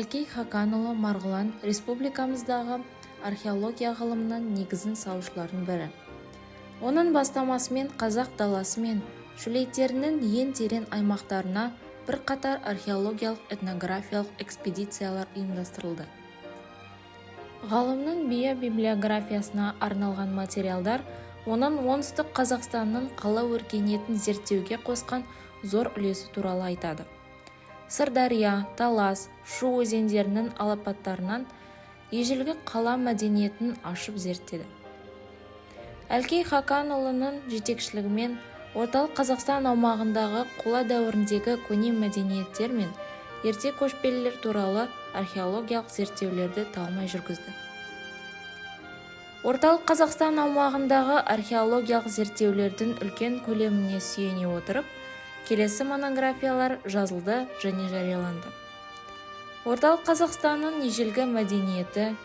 Әлкей Хаканұлы Марғұлан республикамыздағы археология ғылымының негізін салушылардың бірі. Оның бастамасымен қазақ даласы мен шөлейттерінің ең терең аймақтарына бірқатар археологиялық этнографиялық экспедициялар ұйымдастырылды. Ғалымның библиографиясына арналған материалдар оның оңтүстік Қазақстанның қала өркениетін зерттеуге қосқан зор үлесі туралы айтады. Сырдария, Талас, Шу өзендерінің алапаттарынан ежелгі қала мәдениетін ашып зерттеді. Әлкей Хаканұлының жетекшілігімен орталық Қазақстан аумағындағы қола дәуіріндегі көне мәдениеттер мен ерте көшпелілер туралы археологиялық зерттеулерді талмай жүргізді. Орталық Қазақстан аумағындағы археологиялық зерттеулердің үлкен көлеміне сүйене отырып, келесі монографиялар жазылды және жарияланды. Орталық Қазақстанның ежелгі мәдениеті,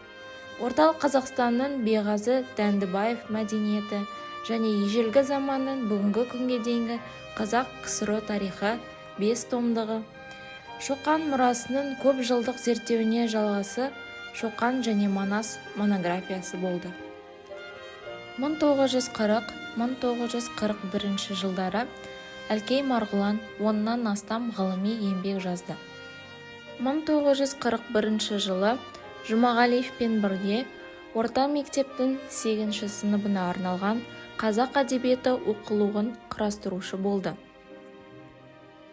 Орталық Қазақстанның Беғазы Дәндібаев мәдениеті және ежелгі заманның бүгінгі күнге дейінгі Қазақ КСР тарихы 5 томдығы, Шоқан мұрасының көп жылдық зерттеуіне жалғасы Шоқан және Манас монографиясы болды. 1940-1941 жылдары Әлкей Марғұлан оннан астам ғылыми еңбек жазды. 1941 жылы Жұмағалиевпен бірге орта мектептің 8-ші сыныбына арналған қазақ әдебиеті оқулығын құрастырушы болды.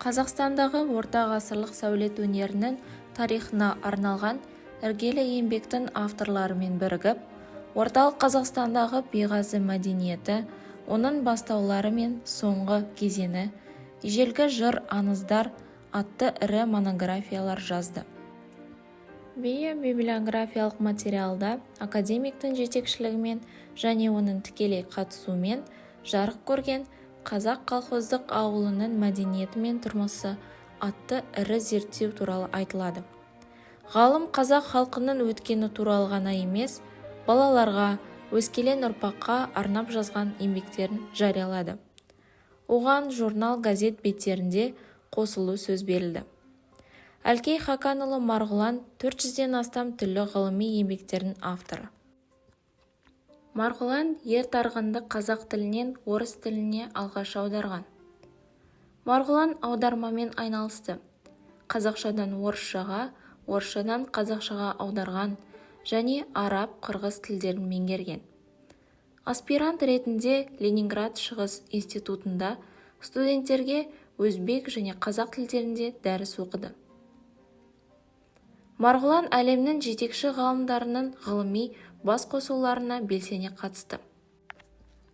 Қазақстандағы орта ғасырлық сәулет өнерінің тарихына арналған іргелі еңбектің авторларымен бірігіп, орталық Қазақстандағы Беғазы мәдениеті, оның бастаулары мен соңғы кезеңі, ежелгі жыр аңыздар атты ірі монографиялар жазды. Библиографиялық материалда академиктің жетекшілігімен және оның тікелей қатысуымен жарық көрген қазақ колхоздық ауылының мәдениеті мен тұрмысы атты ірі зерттеу туралы айтылады. Ғалым қазақ халқының өткені туралы ғана емес, балаларға, өскелең ұрпаққа арнап жазған еңбектерін жариялады. Оған журнал газет беттерінде қосылу сөз берілді. Әлкей Хаканұлы Марғұлан 400-ден астам түрлі ғылыми еңбектердің авторы. Марғұлан ер тарғынды қазақ тілінен орыс тіліне алғаш аударған. Марғұлан аудармамен айналысты. Қазақшадан орысшаға, орысшадан қазақшаға аударған және араб, қырғыз тілдерін меңгерген. Аспирант ретінде Ленинград Шығыс институтында студенттерге өзбек және қазақ тілдерінде дәріс оқыды. Марғұлан әлемнің жетекші ғалымдарының ғылыми бас қосуларына белсене қатысты.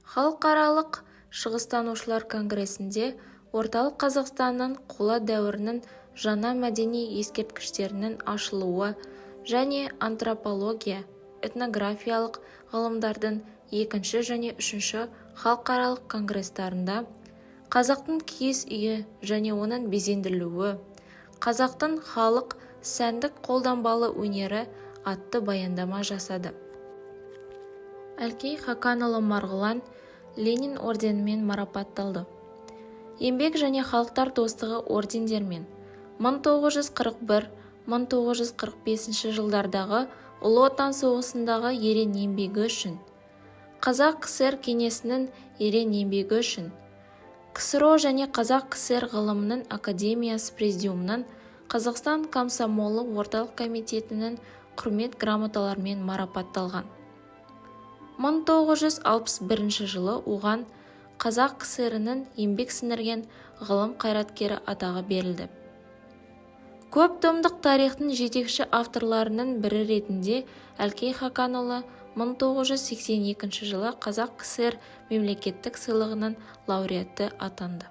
Халықаралық шығыстанушылар конгресінде орталық Қазақстанның қола дәуірінің жаңа мәдени ескерткіштерінің ашылуы және антропология, этнографиялық ғылымдардың 2-ші және 3-ші халықаралық конгрестарында қазақтың киіз үйі және оның безендірілуі, қазақтың халық сәндік қолданбалы өнері атты баяндама жасады. Әлкей Хаканұлы Марғұлан Ленин орденімен марапатталды. Еңбек және халықтар достығы ордендермен 1941-1945 жылдардағы Ұлы Отан соғысындағы ерен еңбегі үшін, Қазақ КСР кеңесінің ерен еңбегі үшін, КСРО және Қазақ КСР ғылымының академиясы президиумының Қазақстан комсомолы орталық комитетінің құрмет грамоталарымен марапатталған. 1961 жылы оған Қазақ КСР-ның еңбек сіңірген ғылым қайраткері атағы берілді. Көп томдық тарихтың жетекші авторларының бірі ретінде Әлкей Хаканұлы 1982 жылы Қазақ КСР мемлекеттік сыйлығының лауреаты атанды.